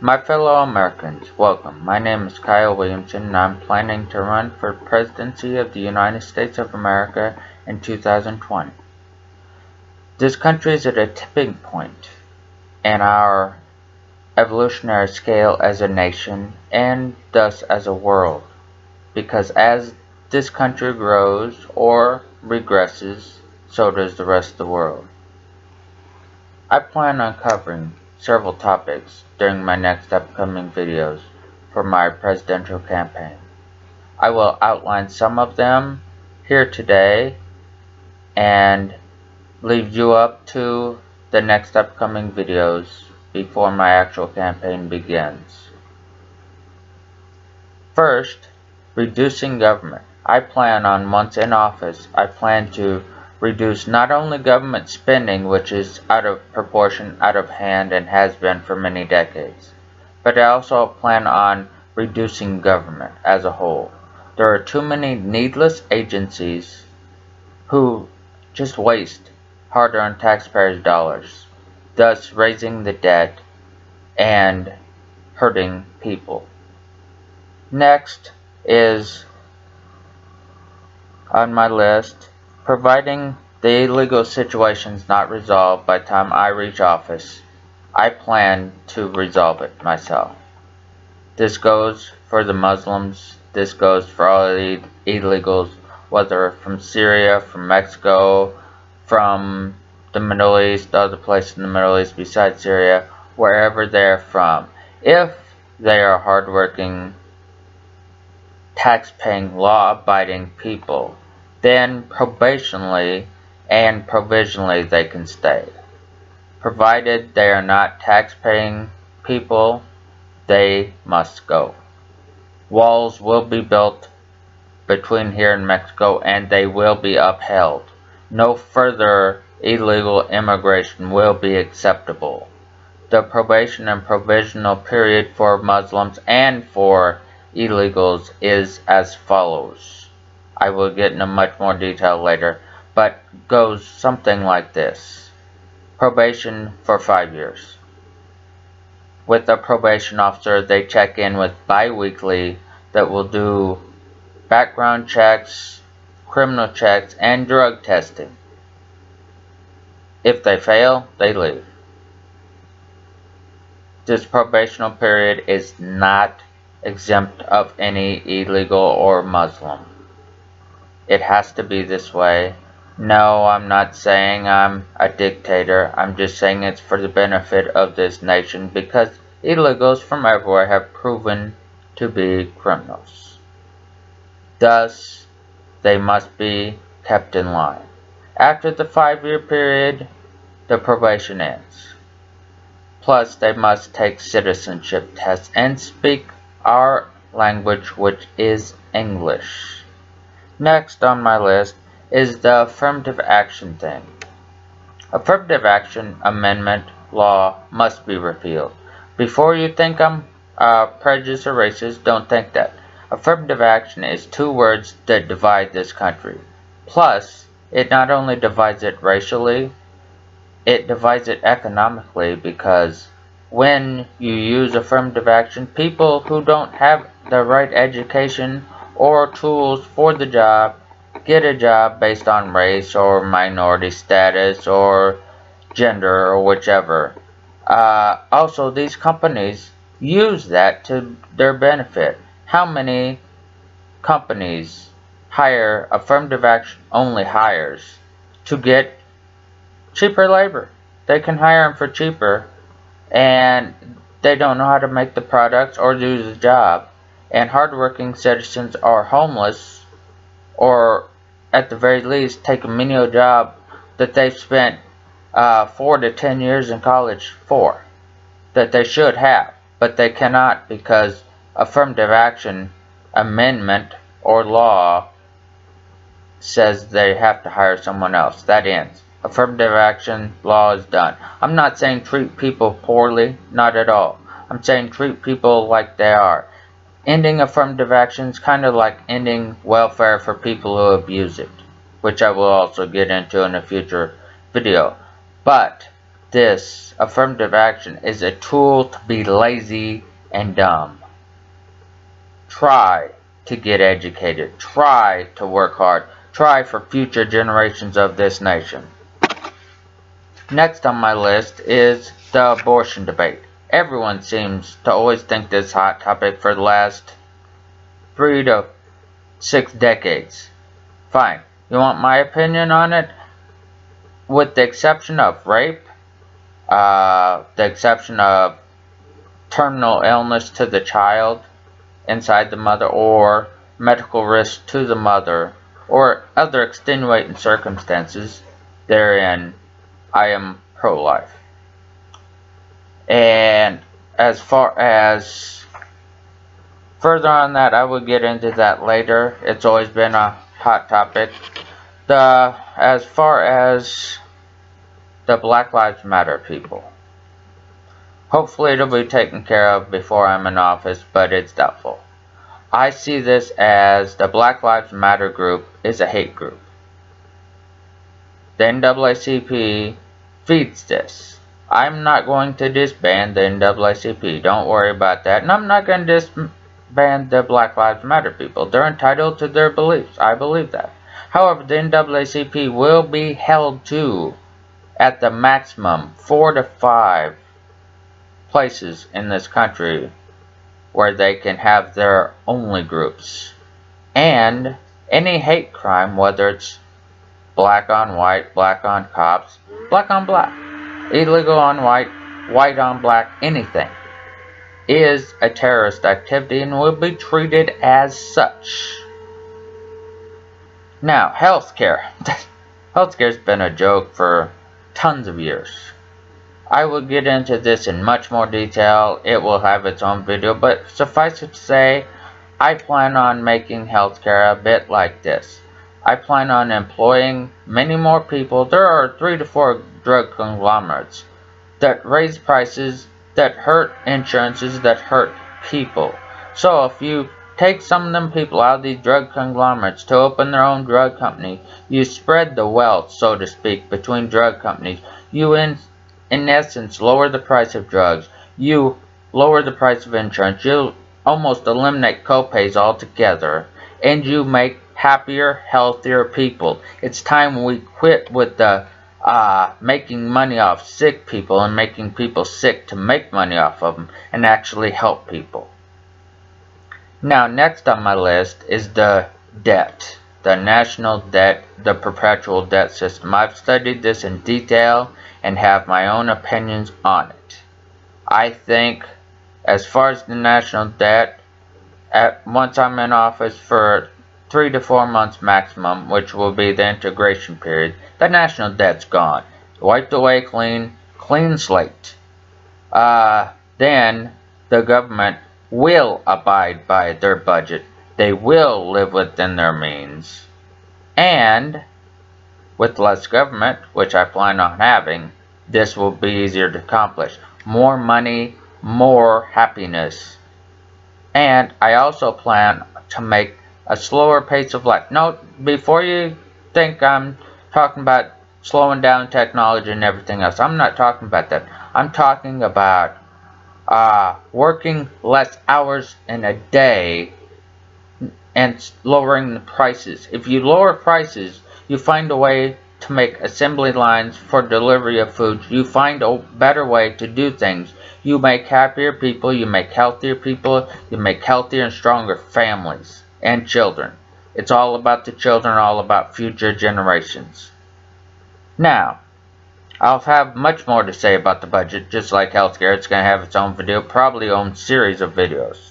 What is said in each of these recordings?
My fellow Americans, welcome. My name is Kyle Williamson and I'm planning to run for presidency of the United States of America in 2020. This country is at a tipping point in our evolutionary scale as a nation and thus as a world, because as this country grows or regresses, so does the rest of the world. I plan on covering several topics during my next upcoming videos for my presidential campaign. I will outline some of them here today and leave you up to the next upcoming videos before my actual campaign begins. First, reducing government. I plan on, once in office, I plan to reduce not only government spending, which is out of proportion, out of hand, and has been for many decades, but I also plan on reducing government as a whole. There are too many needless agencies who just waste hard-earned taxpayers' dollars, thus raising the debt and hurting people. Next is on my list, providing the illegal situations not resolved by the time I reach office. I plan to resolve it myself. This goes for the Muslims, this goes for all the illegals, whether from Syria, from Mexico, from the Middle East, other places in the Middle East besides Syria, wherever they're from. If they are hardworking, tax-paying, law-abiding people, then probationally and provisionally they can stay. Provided they are not tax-paying people, they must go. Walls will be built between here and Mexico and they will be upheld. No further illegal immigration will be acceptable. The probation and provisional period for Muslims and for illegals is as follows. I will get into much more detail later, but goes something like this. Probation for 5 years. With a probation officer, they check in with bi-weekly that will do background checks, criminal checks, and drug testing. If they fail, they leave. This probational period is not exempt of any illegal or Muslim. It has to be this way. No, I'm not saying I'm a dictator. I'm just saying it's for the benefit of this nation because illegals from everywhere have proven to be criminals. Thus, they must be kept in line. After the 5-year period, the probation ends. Plus, they must take citizenship tests and speak our language, which is English. Next on my list is the affirmative action thing. Affirmative action amendment law must be repealed. Before you think I'm prejudiced or racist, don't think that. Affirmative action is 2 words that divide this country. Plus, it not only divides it racially, it divides it economically because when you use affirmative action, people who don't have the right education or tools for the job get a job based on race or minority status or gender or whichever. Also, these companies use that to their benefit. How many companies hire affirmative action only hires to get cheaper labor? They can hire them for cheaper and they don't know how to make the products or do the job. And hardworking citizens are homeless or at the very least take a menial job that they've spent 4 to 10 years in college for, that they should have, but they cannot because affirmative action amendment or law says they have to hire someone else. That ends. Affirmative action law is done. I'm not saying treat people poorly, not at all. I'm saying treat people like they are. Ending affirmative action is kind of like ending welfare for people who abuse it, which I will also get into in a future video. But this affirmative action is a tool to be lazy and dumb. Try to get educated. Try to work hard. Try for future generations of this nation. Next on my list is the abortion debate. Everyone seems to always think this hot topic for the last 3 to 6 decades. Fine. You want my opinion on it? With the exception of rape, the exception of terminal illness to the child inside the mother, or medical risk to the mother, or other extenuating circumstances, therein I am pro-life. And as far as further on that, I will get into that later. It's always been a hot topic. As far as the Black Lives Matter people, hopefully it'll be taken care of before I'm in office, but it's doubtful. I see this as the Black Lives Matter group is a hate group. The NAACP feeds this. I'm not going to disband the NAACP. Don't worry about that. And I'm not going to disband the Black Lives Matter people. They're entitled to their beliefs. I believe that. However, the NAACP will be held to, at the maximum, 4 to 5 places in this country where they can have their only groups. And any hate crime, whether it's black on white, black on cops, black on black, illegal on white, white on black, anything, is a terrorist activity and will be treated as such. Now, healthcare. Healthcare's been a joke for tons of years. I will get into this in much more detail. It will have its own video, but suffice it to say, I plan on making healthcare a bit like this. I plan on employing many more people. There are 3 to 4 drug conglomerates that raise prices, that hurt insurances, that hurt people. So if you take some of them people out of these drug conglomerates to open their own drug company, you spread the wealth, so to speak, between drug companies. You in essence lower the price of drugs. You lower the price of insurance. You almost eliminate copays altogether, and you make happier, healthier people. It's time we quit with the making money off sick people and making people sick to make money off of them and actually help people. Now, next on my list is the debt, the national debt, the perpetual debt system. I've studied this in detail and have my own opinions on it. I think, as far as the national debt, once I'm in office for 3 to 4 months maximum, which will be the integration period, the national debt's gone. Wiped away clean slate. Then the government will abide by their budget. They will live within their means. And with less government, which I plan on having, this will be easier to accomplish. More money, more happiness. And I also plan to make a slower pace of life. No, before you think I'm talking about slowing down technology and everything else, I'm not talking about that. I'm talking about working less hours in a day and lowering the prices. If you lower prices, you find a way to make assembly lines for delivery of food. You find a better way to do things. You make happier people, you make healthier people, you make healthier and stronger families and children. It's all about the children, all about future generations. Now, I'll have much more to say about the budget, just like healthcare. It's going to have its own video, probably own series of videos.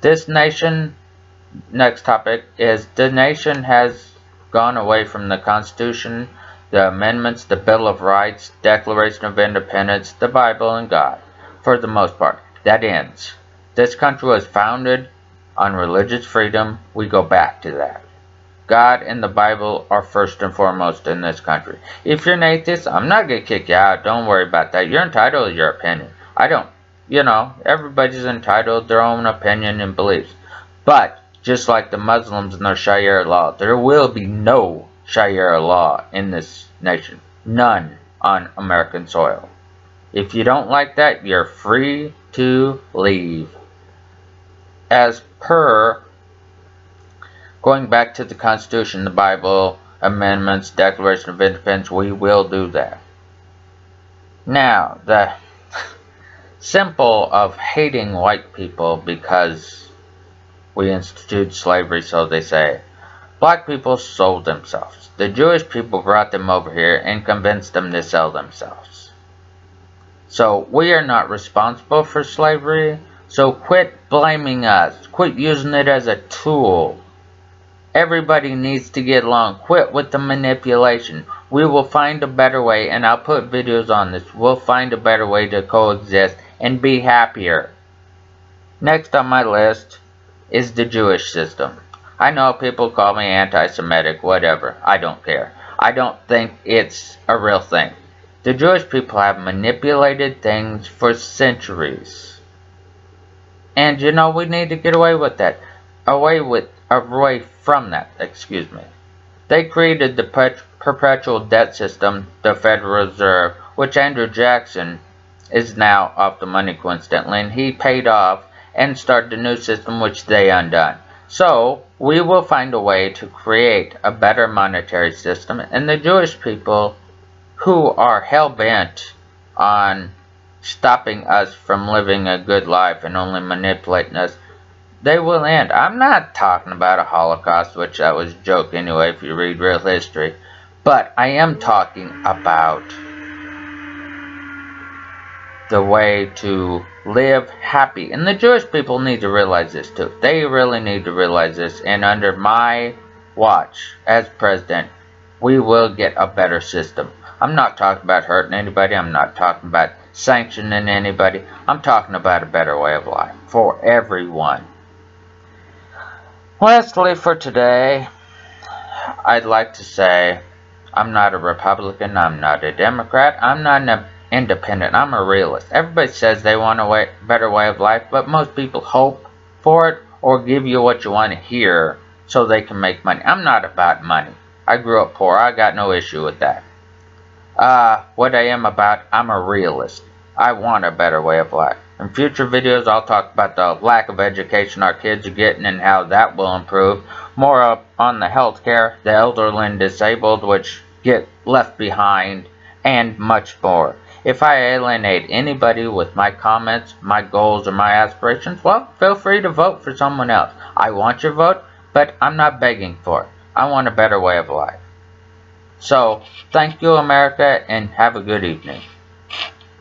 This nation, next topic, is the nation has gone away from the Constitution, the amendments, the Bill of Rights, Declaration of Independence, the Bible, and God. For the most part, that ends. This country was founded on religious freedom. We go back to that. God and the Bible are first and foremost in this country. If you're an atheist, I'm not going to kick you out. Don't worry about that. You're entitled to your opinion. I don't. You know, everybody's entitled to their own opinion and beliefs. But, just like the Muslims and their Sharia law, there will be no Sharia law in this nation. None. on American soil. If you don't like that, you're free to leave. As per, going back to the Constitution, the Bible, amendments, Declaration of Independence, we will do that. Now, the simple of hating white people because we instituted slavery, so they say. Black people sold themselves. The Jewish people brought them over here and convinced them to sell themselves. So we are not responsible for slavery, so quit blaming us. Quit using it as a tool. Everybody needs to get along. Quit with the manipulation. We will find a better way, and I'll put videos on this. We'll find a better way to coexist and be happier. Next on my list is the Jewish system. I know people call me anti-Semitic, whatever. I don't care. I don't think it's a real thing. The Jewish people have manipulated things for centuries. And you know, we need to get away with that. Away from that, excuse me. They created the perpetual debt system, the Federal Reserve, which Andrew Jackson is now off the money coincidentally, and he paid off and started a new system which they undone. So, we will find a way to create a better monetary system, and the Jewish people who are hell-bent on stopping us from living a good life and only manipulating us, they will end. I'm not talking about a Holocaust, which that was a joke anyway if you read real history, but I am talking about the way to live happy. And the Jewish people need to realize this too. They really need to realize this. And under my watch as president, we will get a better system. I'm not talking about hurting anybody. I'm not talking about sanctioning anybody. I'm talking about a better way of life for everyone. Lastly for today, I'd like to say I'm not a Republican. I'm not a Democrat. I'm not an independent. I'm a realist. Everybody says they want a better way of life, but most people hope for it or give you what you want to hear so they can make money. I'm not about money. I grew up poor. I got no issue with that. What I am about, I'm a realist. I want a better way of life. In future videos, I'll talk about the lack of education our kids are getting and how that will improve. More up on the healthcare, the elderly and disabled, which get left behind, and much more. If I alienate anybody with my comments, my goals, or my aspirations, well, feel free to vote for someone else. I want your vote, but I'm not begging for it. I want a better way of life. So, thank you, America, and have a good evening.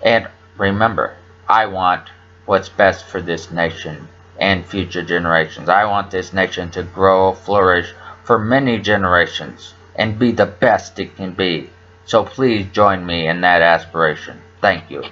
And remember, I want what's best for this nation and future generations. I want this nation to grow, flourish for many generations, and be the best it can be. So please join me in that aspiration. Thank you.